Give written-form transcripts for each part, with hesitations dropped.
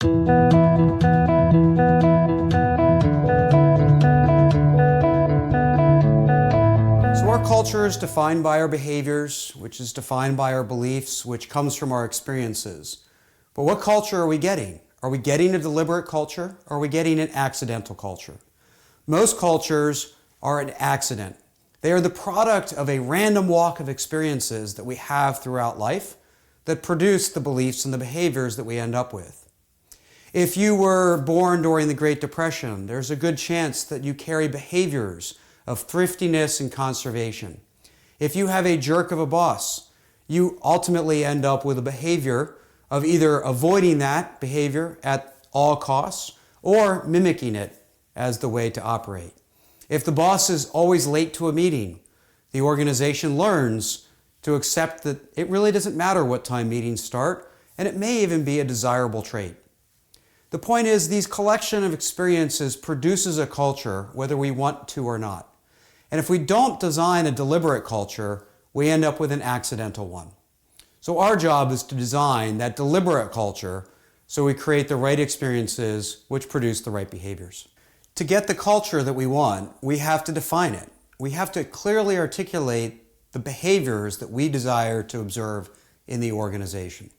So our culture is defined by our behaviors, which is defined by our beliefs, which comes from our experiences. But what culture are we getting? Are we getting a deliberate culture, or are we getting an accidental culture? Most cultures are an accident. They are the product of a random walk of experiences that we have throughout life that produce the beliefs and the behaviors that we end up with. If you were born during the Great Depression, there's a good chance that you carry behaviors of thriftiness and conservation. If you have a jerk of a boss, you ultimately end up with a behavior of either avoiding that behavior at all costs or mimicking it as the way to operate. If the boss is always late to a meeting, the organization learns to accept that it really doesn't matter what time meetings start, and it may even be a desirable trait. The point is, these collection of experiences produces a culture whether we want to or not. And if we don't design a deliberate culture, we end up with an accidental one. So our job is to design that deliberate culture so we create the right experiences which produce the right behaviors. To get the culture that we want, we have to define it. We have to clearly articulate the behaviors that we desire to observe in the organization.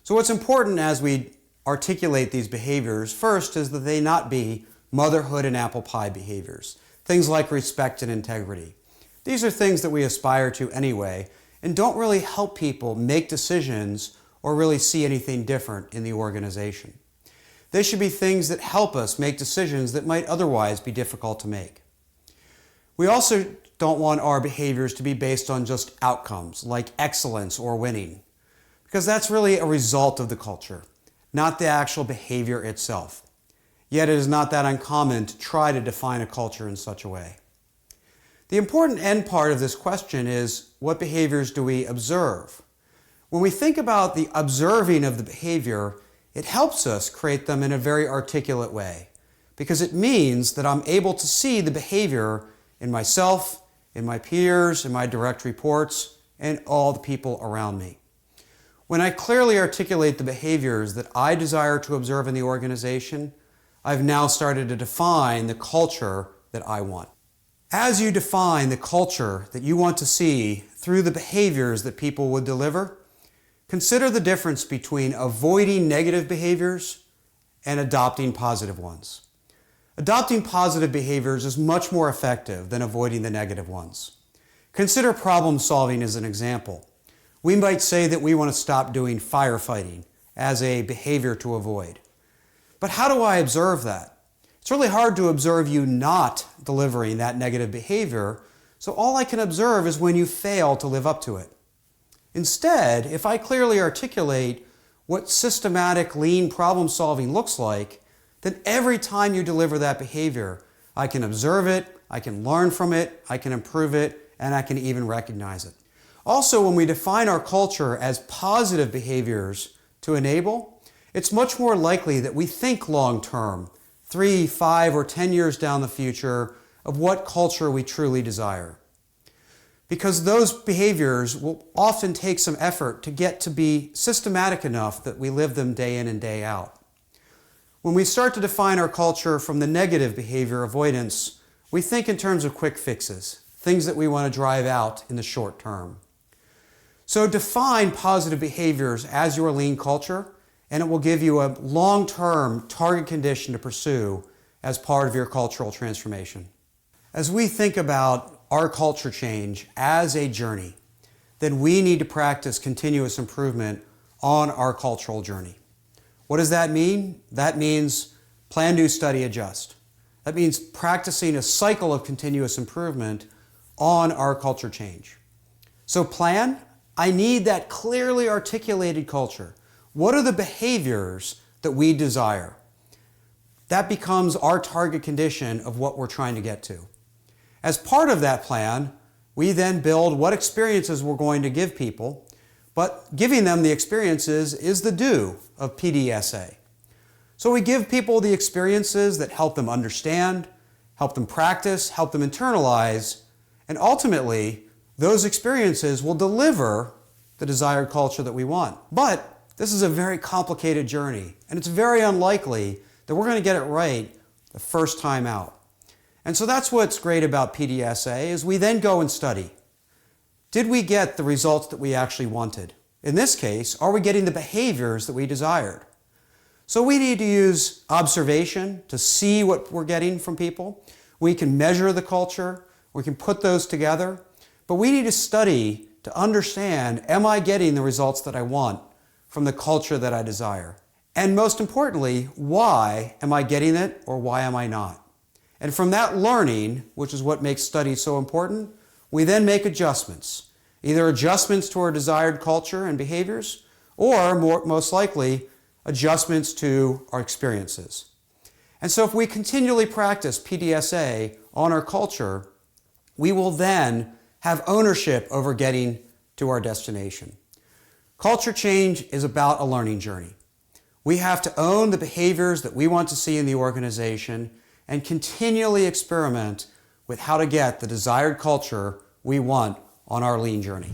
So what's important as we articulate these behaviors first is that they not be motherhood and apple pie behaviors. Things like respect and integrity. These are things that we aspire to anyway and don't really help people make decisions or really see anything different in the organization. They should be things that help us make decisions that might otherwise be difficult to make. We also don't want our behaviors to be based on just outcomes like excellence or winning, because that's really a result of the culture, not the actual behavior itself. Yet it is not that uncommon to try to define a culture in such a way. The important end part of this question is, what behaviors do we observe? When we think about the observing of the behavior, it helps us create them in a very articulate way, because it means that I'm able to see the behavior in myself, in my peers, in my direct reports, and all the people around me. When I clearly articulate the behaviors that I desire to observe in the organization, I've now started to define the culture that I want. As you define the culture that you want to see through the behaviors that people would deliver, consider the difference between avoiding negative behaviors and adopting positive ones. Adopting positive behaviors is much more effective than avoiding the negative ones. Consider problem solving as an example. We might say that we want to stop doing firefighting as a behavior to avoid. But how do I observe that? It's really hard to observe you not delivering that negative behavior, so all I can observe is when you fail to live up to it. Instead, if I clearly articulate what systematic lean problem solving looks like, then every time you deliver that behavior, I can observe it, I can learn from it, I can improve it, and I can even recognize it. Also, when we define our culture as positive behaviors to enable, it's much more likely that we think long-term, 3, 5, or 10 years down the future, of what culture we truly desire. Because those behaviors will often take some effort to get to be systematic enough that we live them day in and day out. When we start to define our culture from the negative behavior avoidance, we think in terms of quick fixes, things that we want to drive out in the short term. So define positive behaviors as your lean culture, and it will give you a long-term target condition to pursue as part of your cultural transformation. As we think about our culture change as a journey, then we need to practice continuous improvement on our cultural journey. What does that mean? That means plan, do, study, adjust. That means practicing a cycle of continuous improvement on our culture change. So plan, I need that clearly articulated culture. What are the behaviors that we desire? That becomes our target condition of what we're trying to get to. As part of that plan, we then build what experiences we're going to give people, but giving them the experiences is the do of PDSA. So we give people the experiences that help them understand, help them practice, help them internalize, and ultimately, those experiences will deliver the desired culture that we want. But This is a very complicated journey, and it's very unlikely that we're going to get it right the first time out. And so that's what's great about PDSA, is we then go and study. Did we get the results that we actually wanted? In this case, are we getting the behaviors that we desired? So we need to use observation to see what we're getting from people. We can measure the culture, we can put those together, but we need to study to understand, am I getting the results that I want from the culture that I desire? And most importantly, why am I getting it or why am I not? And from that learning, which is what makes study so important, we then make adjustments. Either adjustments to our desired culture and behaviors, or most likely, adjustments to our experiences. And so if we continually practice PDSA on our culture, we will then have ownership over getting to our destination. Culture change is about a learning journey. We have to own the behaviors that we want to see in the organization and continually experiment with how to get the desired culture we want on our lean journey.